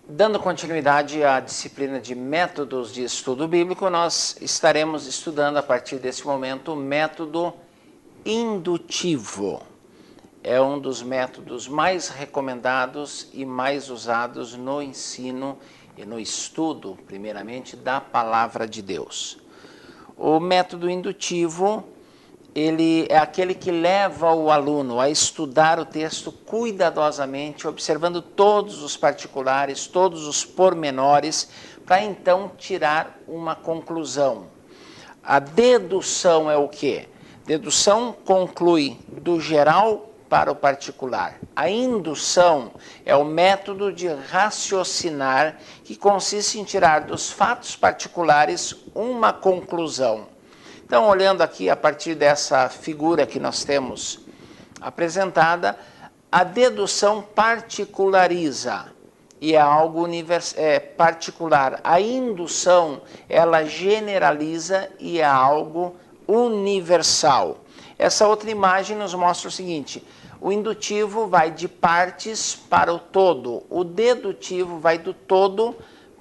Dando continuidade à disciplina de métodos de estudo bíblico, nós estaremos estudando a partir desse momento o método indutivo. É um dos métodos mais recomendados e mais usados no ensino e no estudo, primeiramente, da palavra de Deus. O método indutivo, ele é aquele que leva o aluno a estudar o texto cuidadosamente, observando todos os particulares, todos os pormenores, para então tirar uma conclusão. A dedução é o quê? Dedução conclui do geral para o particular. A indução é o método de raciocinar que consiste em tirar dos fatos particulares uma conclusão. Então, olhando aqui a partir dessa figura que nós temos apresentada, a dedução particulariza e é algo particular. A indução, ela generaliza e é algo universal. Essa outra imagem nos mostra o seguinte: o indutivo vai de partes para o todo, o dedutivo vai do todo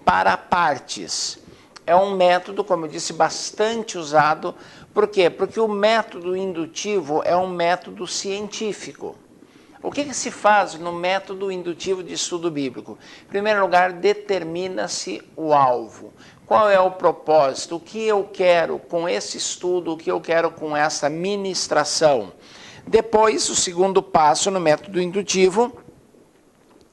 para partes. É um método, como eu disse, bastante usado. Por quê? Porque o método indutivo é um método científico. O que se faz no método indutivo de estudo bíblico? Em primeiro lugar, determina-se o alvo. Qual é o propósito? O que eu quero com esse estudo? O que eu quero com essa ministração? Depois, o segundo passo no método indutivo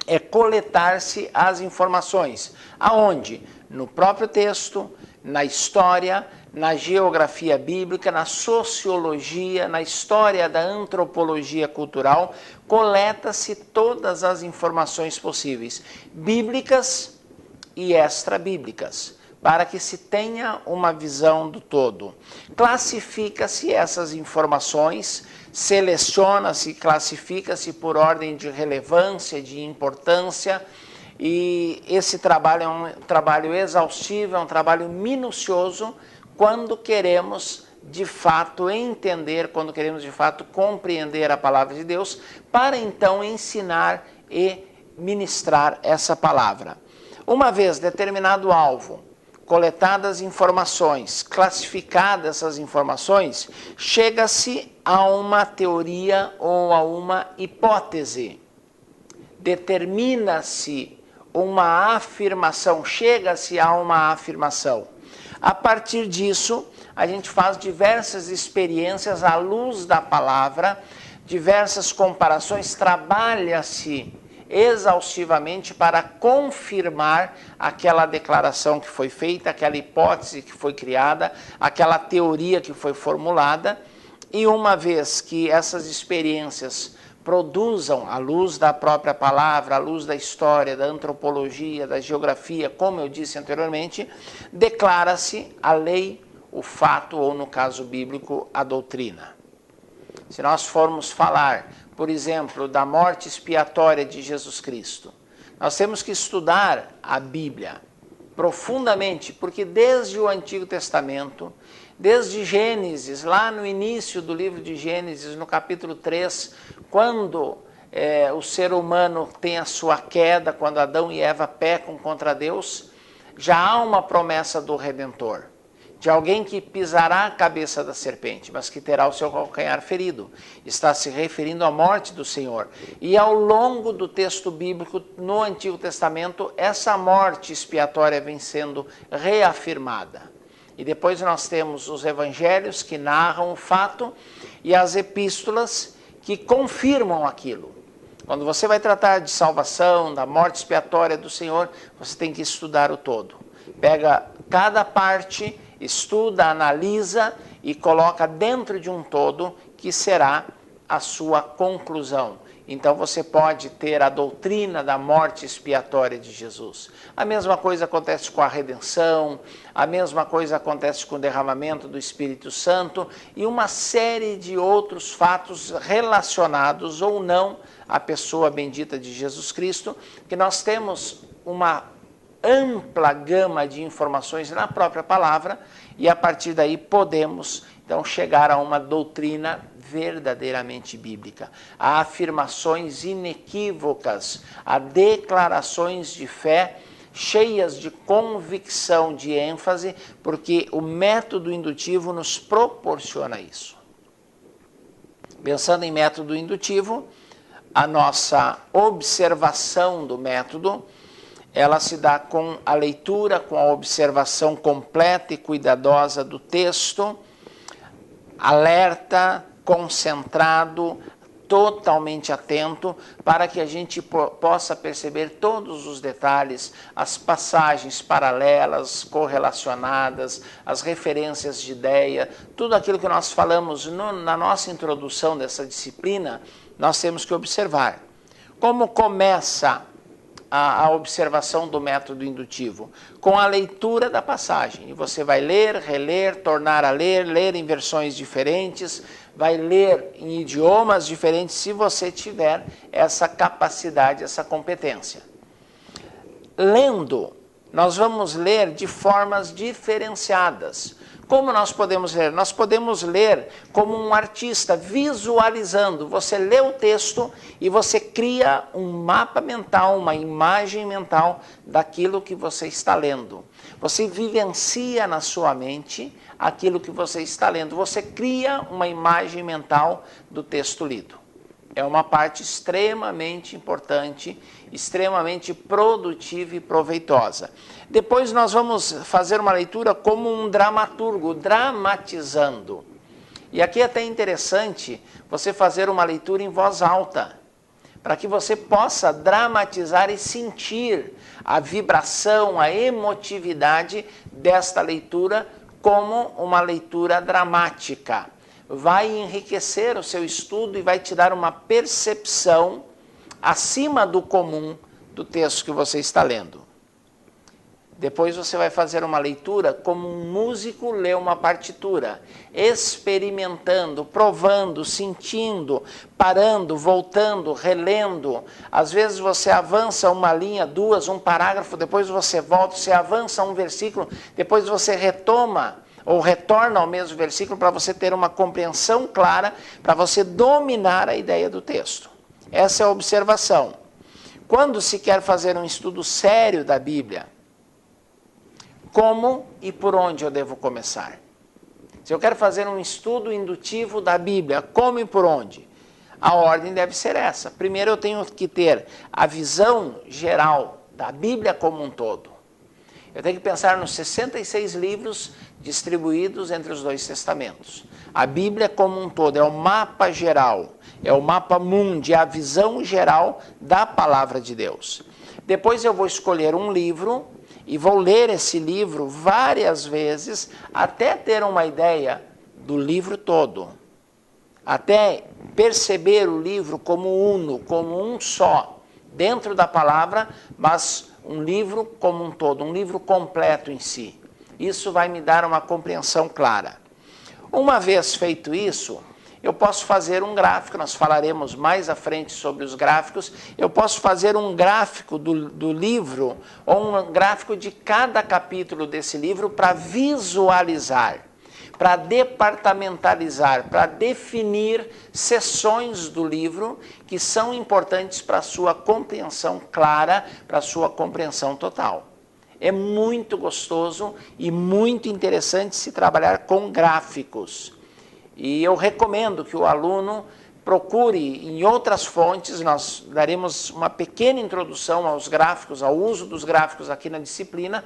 é coletar-se as informações. Aonde? No próprio texto, na história, na geografia bíblica, na sociologia, na história da antropologia cultural, coleta-se todas as informações possíveis, bíblicas e extra-bíblicas, para que se tenha uma visão do todo. Classifica-se essas informações, seleciona-se, classifica-se por ordem de relevância, de importância, e esse trabalho é um trabalho exaustivo, é um trabalho minucioso, quando queremos de fato entender, quando queremos de fato compreender a palavra de Deus, para então ensinar e ministrar essa palavra. Uma vez determinado o alvo, coletadas informações, classificadas essas informações, chega-se a uma teoria ou a uma hipótese. Determina-se uma afirmação, chega-se a uma afirmação. A partir disso, a gente faz diversas experiências à luz da palavra, diversas comparações, trabalha-se exaustivamente para confirmar aquela declaração que foi feita, aquela hipótese que foi criada, aquela teoria que foi formulada, e uma vez que essas experiências produzam, à luz da própria palavra, à luz da história, da antropologia, da geografia, como eu disse anteriormente, declara-se a lei, o fato, ou no caso bíblico, a doutrina. Se nós formos falar, por exemplo, da morte expiatória de Jesus Cristo, nós temos que estudar a Bíblia profundamente, porque desde o Antigo Testamento, desde Gênesis, lá no início do livro de Gênesis, no capítulo 3, quando o ser humano tem a sua queda, quando Adão e Eva pecam contra Deus, já há uma promessa do Redentor, de alguém que pisará a cabeça da serpente, mas que terá o seu calcanhar ferido. Está se referindo à morte do Senhor. E ao longo do texto bíblico, no Antigo Testamento, essa morte expiatória vem sendo reafirmada. E depois nós temos os evangelhos que narram o fato e as epístolas que confirmam aquilo. Quando você vai tratar de salvação, da morte expiatória do Senhor, você tem que estudar o todo. Pega cada parte, estuda, analisa e coloca dentro de um todo que será a sua conclusão. Então você pode ter a doutrina da morte expiatória de Jesus. A mesma coisa acontece com a redenção, a mesma coisa acontece com o derramamento do Espírito Santo e uma série de outros fatos relacionados ou não à pessoa bendita de Jesus Cristo, que nós temos uma ampla gama de informações na própria palavra e a partir daí podemos então chegar a uma doutrina verdadeiramente bíblica, a afirmações inequívocas, a declarações de fé cheias de convicção, de ênfase, porque o método indutivo nos proporciona isso. Pensando em método indutivo, a nossa observação do método, ela se dá com a leitura, com a observação completa e cuidadosa do texto, alerta, concentrado, totalmente atento, para que a gente possa perceber todos os detalhes, as passagens paralelas, correlacionadas, as referências de ideia, tudo aquilo que nós falamos na nossa introdução dessa disciplina, nós temos que observar. Como começa a observação do método indutivo? Com a leitura da passagem. E você vai ler, reler, tornar a ler, ler em versões diferentes, vai ler em idiomas diferentes, se você tiver essa capacidade, essa competência. Lendo, nós vamos ler de formas diferenciadas. Como nós podemos ler? Nós podemos ler como um artista, visualizando. Você lê o texto e você cria um mapa mental, uma imagem mental daquilo que você está lendo. Você vivencia na sua mente aquilo que você está lendo. Você cria uma imagem mental do texto lido. É uma parte extremamente importante, extremamente produtiva e proveitosa. Depois nós vamos fazer uma leitura como um dramaturgo, dramatizando. E aqui é até interessante você fazer uma leitura em voz alta, para que você possa dramatizar e sentir a vibração, a emotividade desta leitura como uma leitura dramática. Vai enriquecer o seu estudo e vai te dar uma percepção acima do comum do texto que você está lendo. Depois você vai fazer uma leitura como um músico lê uma partitura, experimentando, provando, sentindo, parando, voltando, relendo. Às vezes você avança uma linha, duas, um parágrafo, depois você volta, você avança um versículo, depois você retoma ou retorna ao mesmo versículo para você ter uma compreensão clara, para você dominar a ideia do texto. Essa é a observação. Quando se quer fazer um estudo sério da Bíblia, como e por onde eu devo começar? Se eu quero fazer um estudo indutivo da Bíblia, como e por onde? A ordem deve ser essa. Primeiro eu tenho que ter a visão geral da Bíblia como um todo. Eu tenho que pensar nos 66 livros distribuídos entre os dois testamentos. A Bíblia como um todo é o mapa geral, é o mapa mundi, é a visão geral da palavra de Deus. Depois eu vou escolher um livro e vou ler esse livro várias vezes até ter uma ideia do livro todo. Até perceber o livro como uno, como um só, dentro da palavra, mas um livro como um todo, um livro completo em si. Isso vai me dar uma compreensão clara. Uma vez feito isso, eu posso fazer um gráfico, nós falaremos mais à frente sobre os gráficos, eu posso fazer um gráfico do livro, ou um gráfico de cada capítulo desse livro para visualizar, para departamentalizar, para definir seções do livro que são importantes para a sua compreensão clara, para a sua compreensão total. É muito gostoso e muito interessante se trabalhar com gráficos. E eu recomendo que o aluno procure em outras fontes, nós daremos uma pequena introdução aos gráficos, ao uso dos gráficos aqui na disciplina,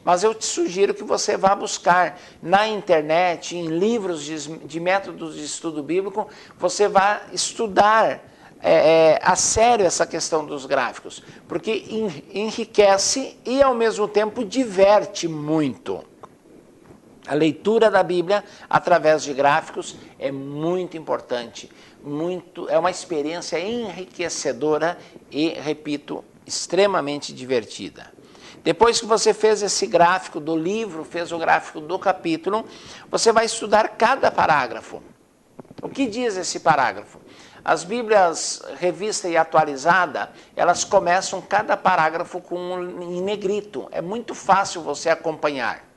mas eu te sugiro que você vá buscar na internet, em livros de métodos de estudo bíblico, você vá estudar a sério essa questão dos gráficos, porque enriquece e ao mesmo tempo diverte muito. A leitura da Bíblia através de gráficos é muito importante, é uma experiência enriquecedora e, repito, extremamente divertida. Depois que você fez esse gráfico do livro, fez o gráfico do capítulo, você vai estudar cada parágrafo. O que diz esse parágrafo? As Bíblias revista e atualizada, elas começam cada parágrafo em negrito. É muito fácil você acompanhar.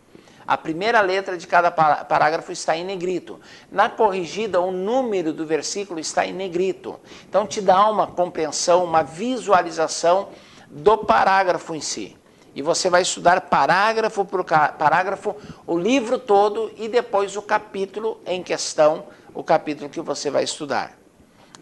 A primeira letra de cada parágrafo está em negrito. Na corrigida, o número do versículo está em negrito. Então, te dá uma compreensão, uma visualização do parágrafo em si. E você vai estudar parágrafo por parágrafo, o livro todo e depois o capítulo em questão, o capítulo que você vai estudar.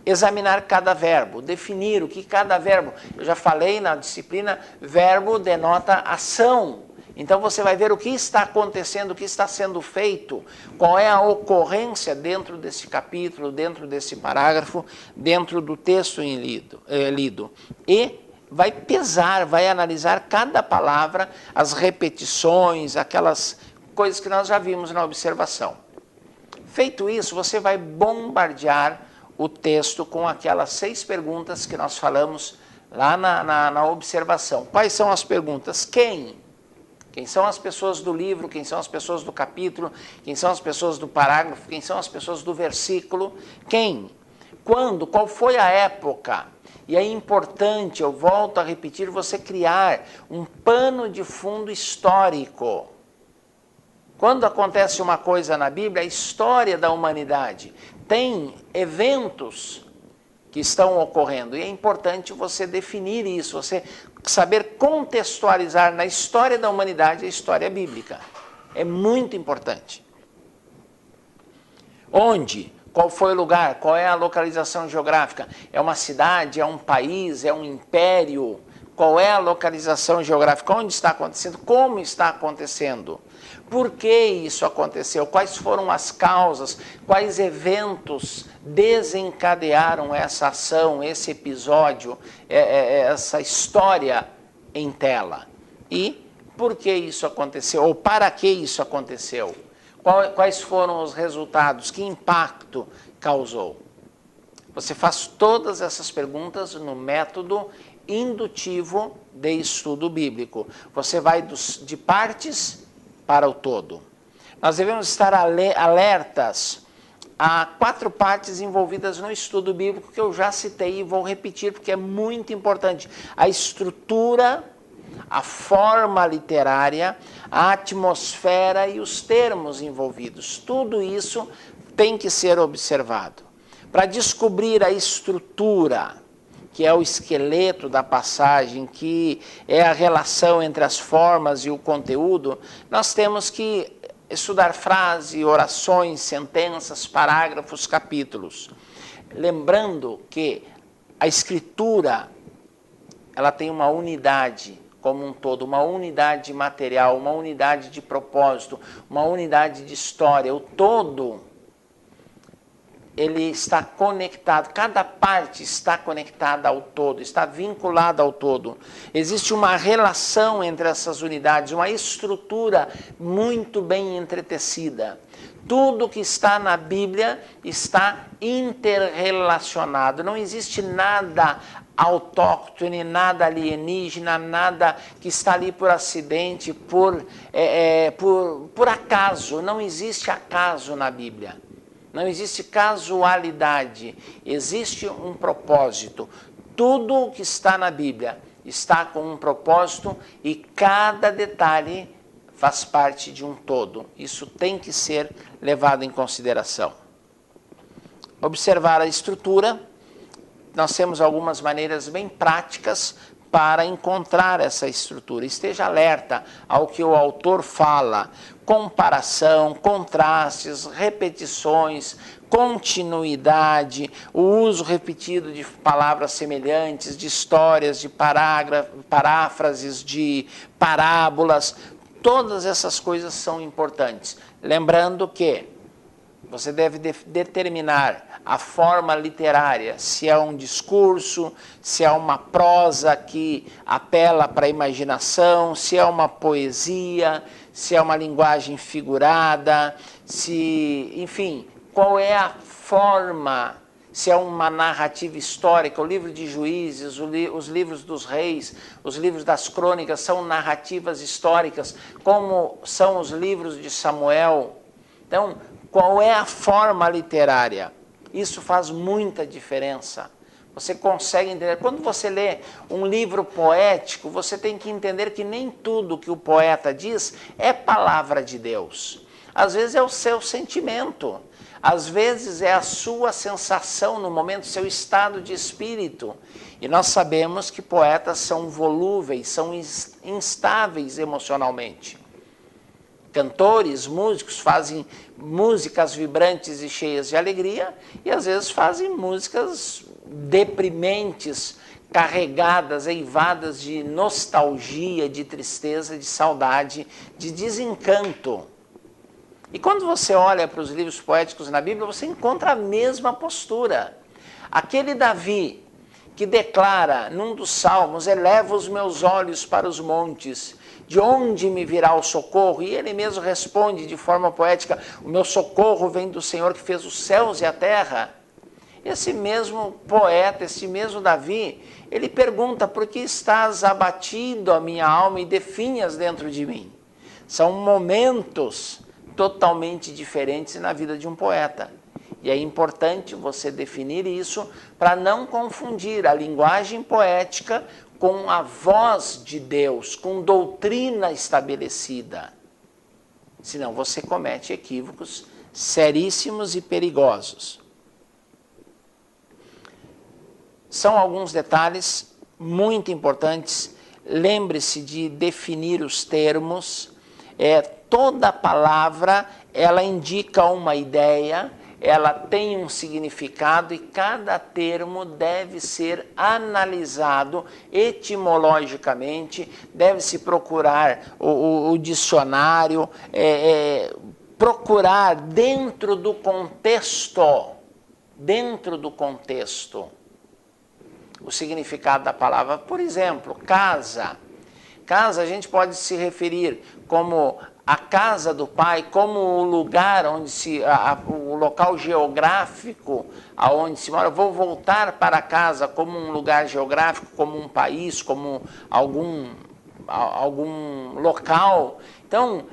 Examinar cada verbo, definir o que cada verbo... Eu já falei na disciplina, verbo denota ação. Então você vai ver o que está acontecendo, o que está sendo feito, qual é a ocorrência dentro desse capítulo, dentro desse parágrafo, dentro do texto lido. E vai pesar, vai analisar cada palavra, as repetições, aquelas coisas que nós já vimos na observação. Feito isso, você vai bombardear o texto com aquelas 6 perguntas que nós falamos lá na observação. Quais são as perguntas? Quem? Quem são as pessoas do livro, quem são as pessoas do capítulo, quem são as pessoas do parágrafo, quem são as pessoas do versículo, quem, quando, qual foi a época. E é importante, eu volto a repetir, você criar um pano de fundo histórico. Quando acontece uma coisa na Bíblia, a história da humanidade tem eventos que estão ocorrendo. E é importante você definir isso, você saber contextualizar na história da humanidade a história bíblica. É muito importante. Onde? Qual foi o lugar? Qual é a localização geográfica? É uma cidade? É um país? É um império? Qual é a localização geográfica? Onde está acontecendo? Como está acontecendo? Por que isso aconteceu? Quais foram as causas? Quais eventos desencadearam essa ação, esse episódio, essa história em tela? E por que isso aconteceu? Ou para que isso aconteceu? Quais foram os resultados? Que impacto causou? Você faz todas essas perguntas no método indutivo de estudo bíblico. Você vai de partes para o todo. Nós devemos estar alertas a 4 partes envolvidas no estudo bíblico que eu já citei e vou repetir porque é muito importante. A estrutura, a forma literária, a atmosfera e os termos envolvidos. Tudo isso tem que ser observado. Para descobrir a estrutura, que é o esqueleto da passagem, que é a relação entre as formas e o conteúdo, nós temos que estudar frase, orações, sentenças, parágrafos, capítulos. Lembrando que a escritura, ela tem uma unidade como um todo, uma unidade material, uma unidade de propósito, uma unidade de história. O todo, ele está conectado, cada parte está conectada ao todo, está vinculada ao todo. Existe uma relação entre essas unidades, uma estrutura muito bem entretecida. Tudo que está na Bíblia está interrelacionado, não existe nada autóctone, nada alienígena, nada que está ali por acidente, por acaso. Não existe acaso na Bíblia. Não existe casualidade, existe um propósito. Tudo o que está na Bíblia está com um propósito e cada detalhe faz parte de um todo. Isso tem que ser levado em consideração. Observar a estrutura, nós temos algumas maneiras bem práticas para encontrar essa estrutura. Esteja alerta ao que o autor fala. Comparação, contrastes, repetições, continuidade, o uso repetido de palavras semelhantes, de histórias, de paráfrases, de parábolas. Todas essas coisas são importantes. Lembrando que você deve determinar a forma literária, se é um discurso, se é uma prosa que apela para a imaginação, se é uma poesia, se é uma linguagem figurada, enfim, qual é a forma, se é uma narrativa histórica. O livro de Juízes, os livros dos reis, os livros das crônicas são narrativas históricas, como são os livros de Samuel. Então, qual é a forma literária? Isso faz muita diferença, Você consegue entender. Quando você lê um livro poético, você tem que entender que nem tudo que o poeta diz é palavra de Deus. Às vezes é o seu sentimento, às vezes é a sua sensação no momento, seu estado de espírito. E nós sabemos que poetas são volúveis, são instáveis emocionalmente. Cantores, músicos fazem músicas vibrantes e cheias de alegria e às vezes fazem músicas deprimentes, carregadas, eivadas de nostalgia, de tristeza, de saudade, de desencanto. E quando você olha para os livros poéticos na Bíblia, você encontra a mesma postura. Aquele Davi que declara num dos salmos: eleva os meus olhos para os montes, de onde me virá o socorro? E ele mesmo responde de forma poética: o meu socorro vem do Senhor que fez os céus e a terra. Esse mesmo poeta, esse mesmo Davi, ele pergunta: por que estás abatido a minha alma e definhas dentro de mim? São momentos totalmente diferentes na vida de um poeta. E é importante você definir isso para não confundir a linguagem poética com a voz de Deus, com doutrina estabelecida. Senão você comete equívocos seríssimos e perigosos. São alguns detalhes muito importantes. Lembre-se de definir os termos. Toda palavra, ela indica uma ideia, ela tem um significado e cada termo deve ser analisado etimologicamente, deve-se procurar o dicionário, procurar dentro do contexto, o significado da palavra. Por exemplo, casa. Casa a gente pode se referir como a casa do pai, como o lugar onde o local geográfico aonde se mora. Eu vou voltar para casa como um lugar geográfico, como um país, como algum local. Então,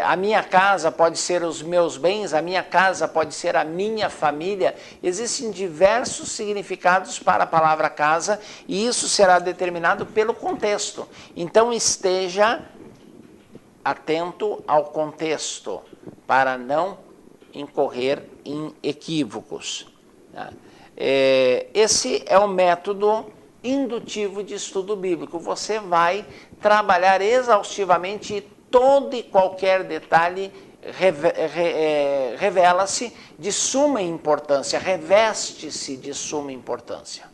a minha casa pode ser os meus bens, a minha casa pode ser a minha família. Existem diversos significados para a palavra casa e isso será determinado pelo contexto. Então, esteja atento ao contexto para não incorrer em equívocos. Esse é o método indutivo de estudo bíblico. Você vai trabalhar exaustivamente e todo e qualquer detalhe revela-se de suma importância, reveste-se de suma importância.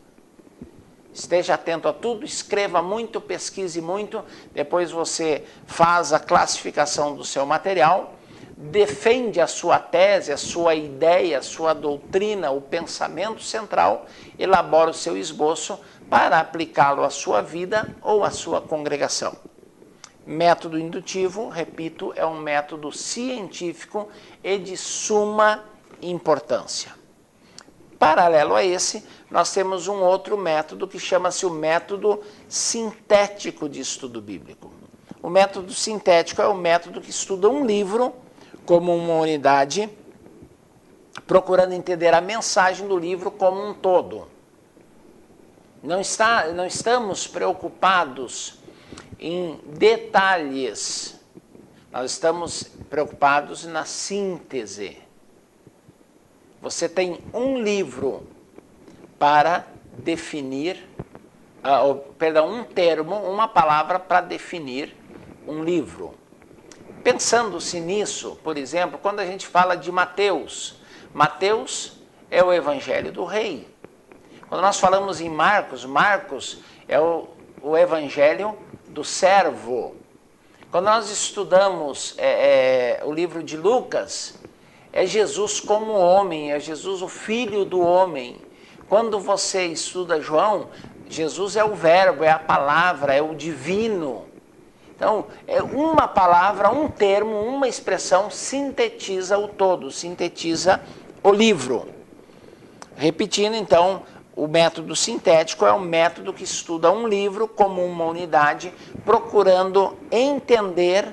Esteja atento a tudo, escreva muito, pesquise muito, depois você faz a classificação do seu material, defende a sua tese, a sua ideia, a sua doutrina, o pensamento central, elabora o seu esboço para aplicá-lo à sua vida ou à sua congregação. Método indutivo, repito, é um método científico e de suma importância. Paralelo a esse, nós temos um outro método que chama-se o método sintético de estudo bíblico. O método sintético é o método que estuda um livro como uma unidade, procurando entender a mensagem do livro como um todo. Não estamos preocupados em detalhes, nós estamos preocupados na síntese. Você tem um livro para definir, um termo, uma palavra para definir um livro. Pensando-se nisso, por exemplo, quando a gente fala de Mateus, Mateus é o Evangelho do Rei. Quando nós falamos em Marcos, Marcos é o Evangelho do servo. Quando nós estudamos o livro de Lucas, é Jesus como homem, é Jesus o Filho do homem. Quando você estuda João, Jesus é o verbo, é a palavra, é o divino. Então, uma palavra, um termo, uma expressão sintetiza o todo, sintetiza o livro. Repetindo, então, o método sintético é um método que estuda um livro como uma unidade, procurando entender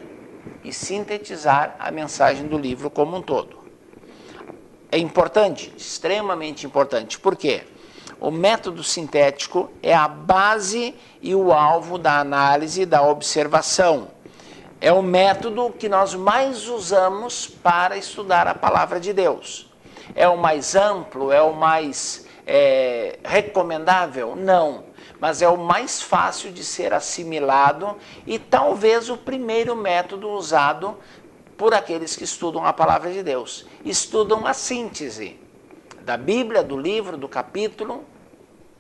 e sintetizar a mensagem do livro como um todo. É importante, extremamente importante. Por quê? o método sintético é a base e o alvo da análise, da observação. É o método que nós mais usamos para estudar a palavra de Deus. É o mais amplo? É o mais recomendável? Não. Mas é o mais fácil de ser assimilado e talvez o primeiro método usado por aqueles que estudam a palavra de Deus. Estudam a síntese da Bíblia, do livro, do capítulo,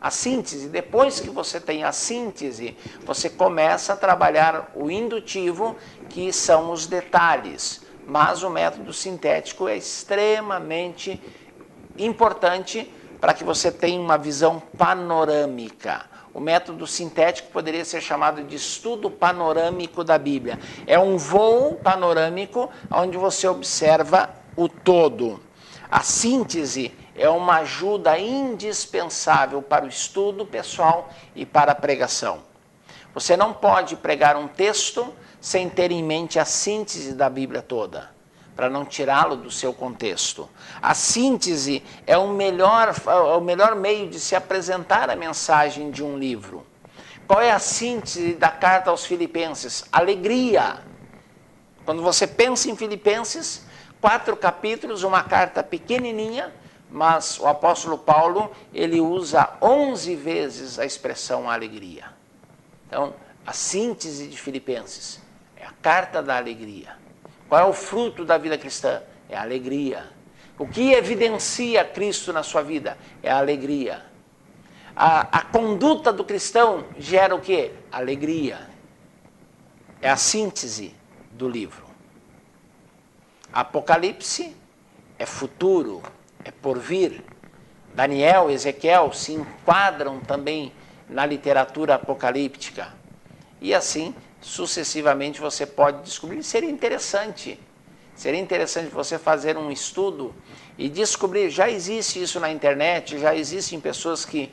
a síntese. Depois que você tem a síntese, você começa a trabalhar o indutivo, que são os detalhes. Mas o método sintético é extremamente importante para que você tenha uma visão panorâmica. O método sintético poderia ser chamado de estudo panorâmico da Bíblia. É um voo panorâmico onde você observa o todo. A síntese é uma ajuda indispensável para o estudo pessoal e para a pregação. Você não pode pregar um texto sem ter em mente a síntese da Bíblia toda, para não tirá-lo do seu contexto. A síntese é o melhor meio de se apresentar a mensagem de um livro. Qual é a síntese da carta aos Filipenses? Alegria. Quando você pensa em Filipenses, 4 capítulos, uma carta pequenininha, mas o apóstolo Paulo, ele usa 11 vezes a expressão alegria. Então, a síntese de Filipenses é a carta da alegria. Qual é o fruto da vida cristã? É a alegria. O que evidencia Cristo na sua vida? É a alegria. A conduta do cristão gera o quê? Alegria. É a síntese do livro. Apocalipse é futuro, é porvir. Daniel, Ezequiel se enquadram também na literatura apocalíptica. E assim, sucessivamente, você pode descobrir. Seria interessante você fazer um estudo e descobrir. Já existe isso na internet, já existem pessoas que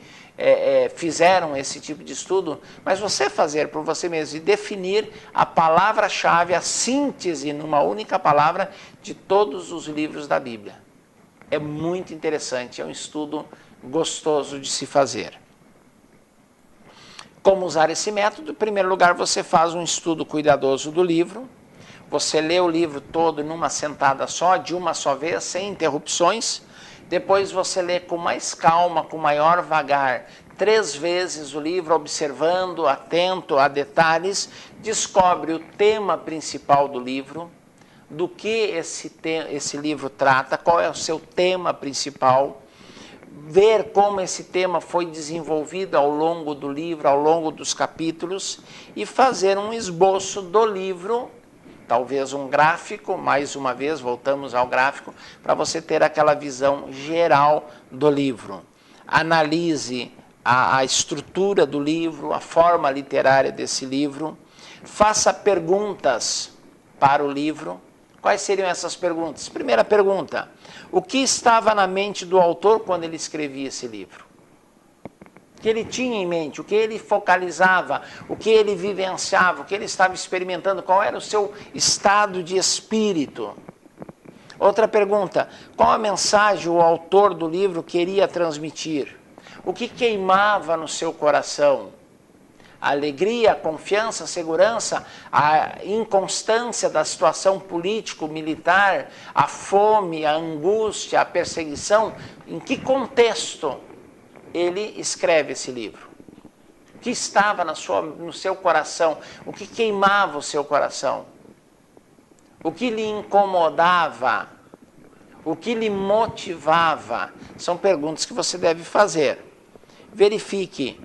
fizeram esse tipo de estudo, mas você fazer por você mesmo e definir a palavra-chave, a síntese numa única palavra de todos os livros da Bíblia. É muito interessante, é um estudo gostoso de se fazer. Como usar esse método? Em primeiro lugar, você faz um estudo cuidadoso do livro, você lê o livro todo numa sentada só, de uma só vez, sem interrupções. Depois você lê com mais calma, com maior vagar, 3 vezes o livro, observando, atento a detalhes, descobre o tema principal do livro, do que esse livro trata, qual é o seu tema principal, ver como esse tema foi desenvolvido ao longo do livro, ao longo dos capítulos, e fazer um esboço do livro, talvez um gráfico, mais uma vez, voltamos ao gráfico, para você ter aquela visão geral do livro. Analise a estrutura do livro, a forma literária desse livro, faça perguntas para o livro. Quais seriam essas perguntas? Primeira pergunta: o que estava na mente do autor quando ele escrevia esse livro? O que ele tinha em mente, o que ele focalizava, o que ele vivenciava, o que ele estava experimentando, qual era o seu estado de espírito? Outra pergunta: qual a mensagem o autor do livro queria transmitir? O que queimava no seu coração? A alegria, a confiança, a segurança, a inconstância da situação político-militar, a fome, a angústia, a perseguição. Em que contexto ele escreve esse livro? O que estava no seu coração? O que queimava o seu coração? O que lhe incomodava? O que lhe motivava? São perguntas que você deve fazer. Verifique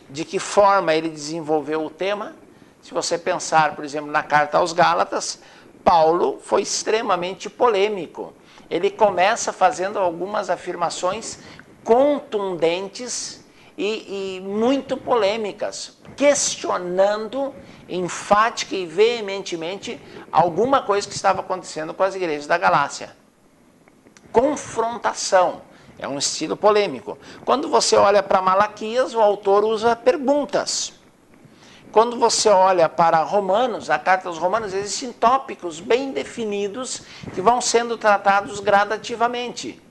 de que forma ele desenvolveu o tema. Se você pensar, por exemplo, na carta aos Gálatas, Paulo foi extremamente polêmico. Ele começa fazendo algumas afirmações contundentes e muito polêmicas, questionando enfática e veementemente alguma coisa que estava acontecendo com as igrejas da Galácia. Confrontação. É um estilo polêmico. Quando você olha para Malaquias, o autor usa perguntas. Quando você olha para Romanos, a carta aos Romanos, existem tópicos bem definidos que vão sendo tratados gradativamente.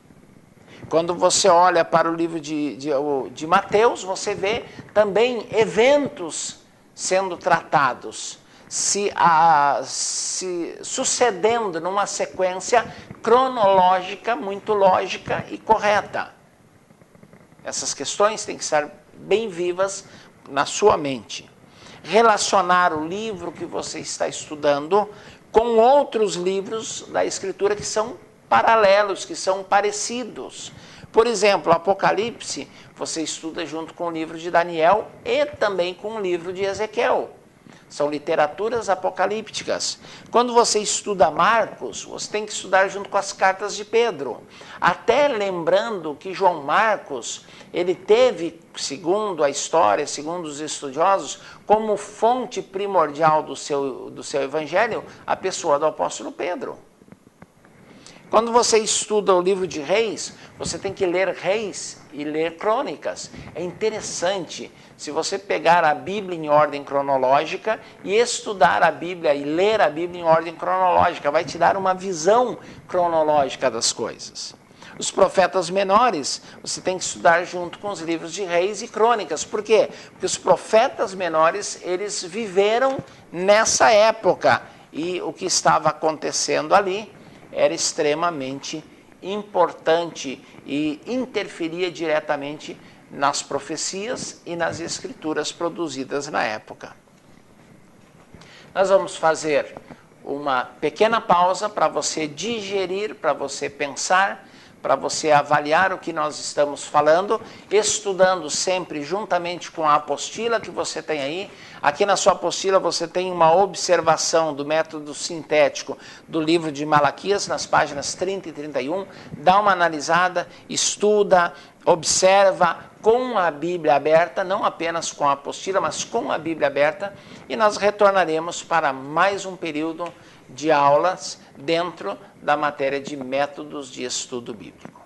Quando você olha para o livro de Mateus, você vê também eventos sendo tratados, se sucedendo numa sequência cronológica muito lógica e correta. Essas questões têm que estar bem vivas na sua mente. Relacionar o livro que você está estudando com outros livros da Escritura que são paralelos, que são parecidos. Por exemplo, Apocalipse, você estuda junto com o livro de Daniel e também com o livro de Ezequiel. São literaturas apocalípticas. Quando você estuda Marcos, você tem que estudar junto com as cartas de Pedro. Até lembrando que João Marcos, ele teve, segundo a história, segundo os estudiosos, como fonte primordial do seu evangelho, a pessoa do apóstolo Pedro. Quando você estuda o livro de Reis, você tem que ler Reis e ler Crônicas. É interessante, se você pegar a Bíblia em ordem cronológica e estudar a Bíblia e ler a Bíblia em ordem cronológica, vai te dar uma visão cronológica das coisas. Os profetas menores, você tem que estudar junto com os livros de Reis e Crônicas. Por quê? Porque os profetas menores, eles viveram nessa época e o que estava acontecendo ali era extremamente importante e interferia diretamente nas profecias e nas escrituras produzidas na época. Nós vamos fazer uma pequena pausa para você digerir, para você pensar, para você avaliar o que nós estamos falando, estudando sempre juntamente com a apostila que você tem aí. Aqui na sua apostila você tem uma observação do método sintético do livro de Malaquias, nas páginas 30 e 31. Dá uma analisada, estuda, observa com a Bíblia aberta, não apenas com a apostila, mas com a Bíblia aberta, e nós retornaremos para mais um período de aulas dentro da matéria de métodos de estudo bíblico.